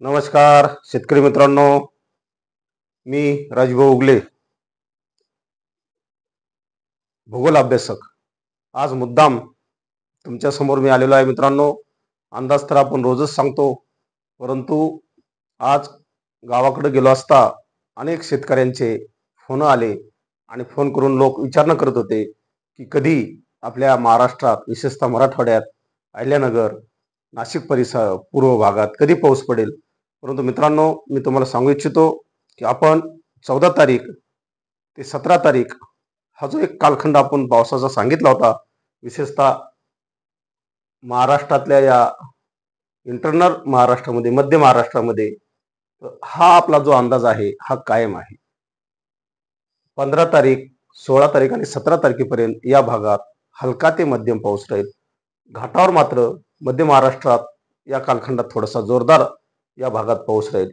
नमस्कार शेतकरी मित्रांनो, मी राजभाऊ उगले, भूगोल अभ्यासक. आज मुद्दाम तुमच्या समोर मी आलेलो आहे मित्रांनो. अंदाज तर आपण रोजच सांगतो, परंतु आज गावाकडे गेलो असता अनेक शेतकऱ्यांचे फोन आले आणि फोन करून लोक विचारणा करत होते की कधी आपल्या महाराष्ट्रात विशेषतः मराठवाड्यात अहिल्यानगर नाशिक परिसर पूर्व भागात कधी पाऊस पडेल. परंतु मित्रांनो, मी तुम्हाला सांगू इच्छितो की आपण 14 तारीख ते 17 तारीख हा जो एक कालखंड आपण पावसाचा सांगितला होता, विशेषतः महाराष्ट्रातल्या या इंटरनल महाराष्ट्रामध्ये, मध्य महाराष्ट्रामध्ये, हा आपला जो अंदाज आहे हा कायम आहे. 15 तारीख, 16 तारीख आणि 17 तारखेपर्यंत या भागात हलका ते मध्यम पाऊस राहील. घाटावर मात्र मध्य महाराष्ट्रात या कालखंडात थोडासा जोरदार या भागात पाऊस राहील.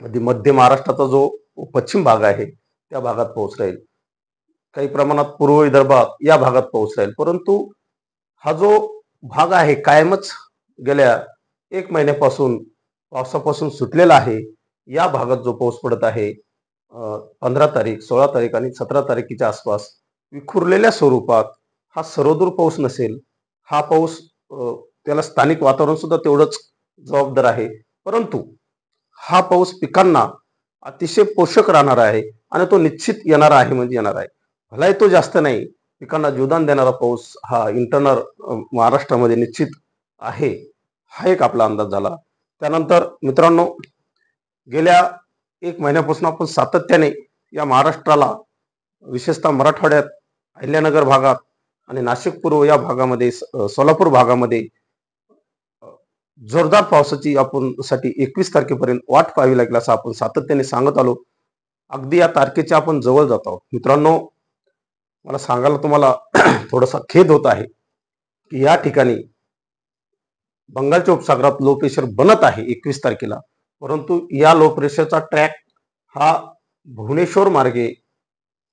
मध्य महाराष्ट्राचा जो पश्चिम भाग आहे त्या भागात पाऊस राहील. काही प्रमाणात पूर्व विदर्भात या भागात पाऊस राहील. परंतु हा जो भाग आहे कायमच गेल्या 1 महिन्यापासून पावसापासून सुटलेला आहे. या भागात जो पाऊस पडत आहे 15 तारीख, 16 तारीख आणि 17 तारखेच्या आसपास विखुरलेल्या स्वरूपात हा सर्वदूर पाऊस नसेल. हा पाऊस त्याला स्थानिक वातावरण सुद्धा तेवढंच जबाबदार आहे. परंतु हा पाऊस पिकांना अतिशय पोषक राहणार आहे आणि तो निश्चित येणार आहे म्हणजे येणार आहे. भलाही तो जास्त नाही, पिकांना जीवदान देणारा पाऊस हा इंटरनल महाराष्ट्रामध्ये निश्चित आहे. हा एक आपला अंदाज झाला. त्यानंतर मित्रांनो, गेल्या 1 महिन्यापासून आपण सातत्याने या महाराष्ट्राला विशेषतः मराठवाड्यात अहिल्यानगर भागात आणि नाशिक पूर्व या भागामध्ये, सोलापूर भागामध्ये जोरदार पावसाची आपण साठी 21 तारखेपर्यंत वाट पाहावी लागेल असं आपण सातत्याने सांगत आलो. अगदी या तारखेच्या आपण जवळ जात आहोत. मित्रांनो, मला सांगायला तुम्हाला थोडासा खेद होत आहे की या ठिकाणी बंगालच्या उपसागरात लो प्रेशर बनत आहे 21 तारखेला. परंतु या लो प्रेशरचा ट्रॅक हा भुवनेश्वर मार्गे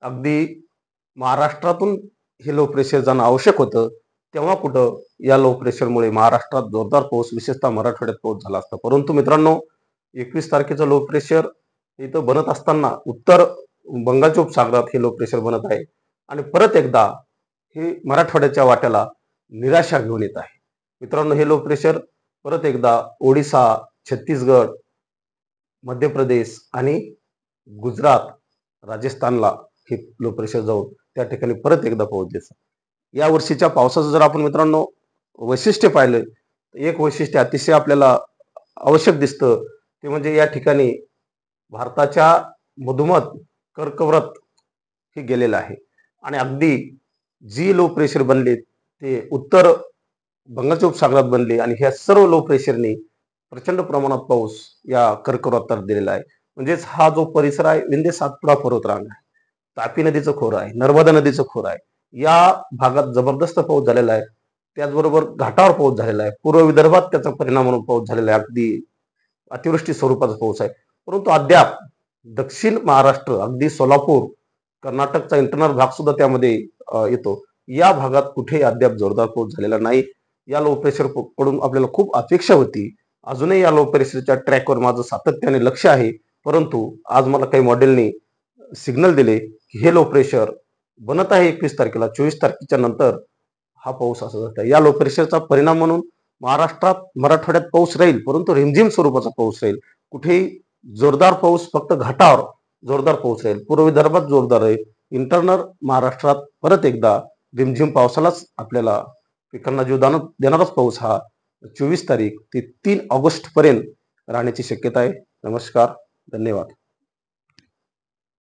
अगदी महाराष्ट्रातून हे लो प्रेशर जाणं आवश्यक होतं. तेव्हा कुठं या लो प्रेशरमुळे महाराष्ट्रात जोरदार पाऊस, विशेषतः मराठवाड्यात पाऊस झाला असता. परंतु मित्रांनो, 21 तारखेचं लो प्रेशर इथं बनत असताना उत्तर बंगालच्या उपसागरात हे लो प्रेशर बनत आहे आणि परत एकदा हे मराठवाड्याच्या वाट्याला निराशा घेऊन येत आहे. मित्रांनो, हे लो प्रेशर परत एकदा ओडिसा, छत्तीसगड, मध्य प्रदेश आणि गुजरात, राजस्थानला हे लो प्रेशर जाऊन त्या ठिकाणी परत एकदा पाऊस देतं. या वर्षीच्या पावसाचं जर आपण मित्रांनो वैशिष्ट्य पाहिलं, एक वैशिष्ट्य अतिशय आपल्याला आवश्यक दिसतं, ते म्हणजे या ठिकाणी भारताच्या मधोमध कर्कवृत्त हे गेलेलं आहे आणि अगदी जी लो प्रेशर बनले ते उत्तर बंगालच्या उपसागरात बनले आणि ह्या सर्व लो प्रेशरने प्रचंड प्रमाणात पाऊस या कर्कवृत्तावर दिलेला आहे. म्हणजेच हा जो परिसर आहे, विंध्य सातपुडा पर्वतरांग आहे, तापी नदीचं खोरं आहे, नर्मदा नदीचं खोरं आहे, या भागात जबरदस्त पाऊस झालेला आहे. त्याचबरोबर घाटावर पाऊस झालेला आहे. पूर्व विदर्भात त्याचा परिणाम म्हणून पाऊस झालेला आहे. अगदी अतिवृष्टी स्वरूपाचा पाऊस आहे. परंतु अद्याप दक्षिण महाराष्ट्र, अगदी सोलापूर, कर्नाटकचा इंटरनल भाग सुद्धा त्यामध्ये येतो. या भागात कुठेही अद्याप जोरदार पाऊस झालेला नाही. या लो प्रेशर कडून आपल्याला खूप अपेक्षा होती. अजूनही या लो प्रेशरच्या ट्रॅकवर माझं सातत्याने लक्ष आहे. परंतु आज मला काही मॉडेलनी सिग्नल दिले की हे लो प्रेशर बनत आहे 21 तारखेला, 24 तारखेच्या नंतर हा पाऊस असा जात आहे. या लो प्रेशरचा परिणाम म्हणून महाराष्ट्रात, मराठवाड्यात पाऊस राहील, परंतु रिमझिम स्वरूपाचा पाऊस राहील. कुठेही जोरदार पाऊस, फक्त घाटावर जोरदार पाऊस राहील. पूर्व विदर्भात जोरदार राहील. इंटरनल महाराष्ट्रात परत एकदा रिमझिम पावसालाच आपल्याला पिकांना जीवदान देणाराच पाऊस हा 24 तारीख ते 3 ऑगस्ट पर्यंत राहण्याची शक्यता आहे. नमस्कार, धन्यवाद.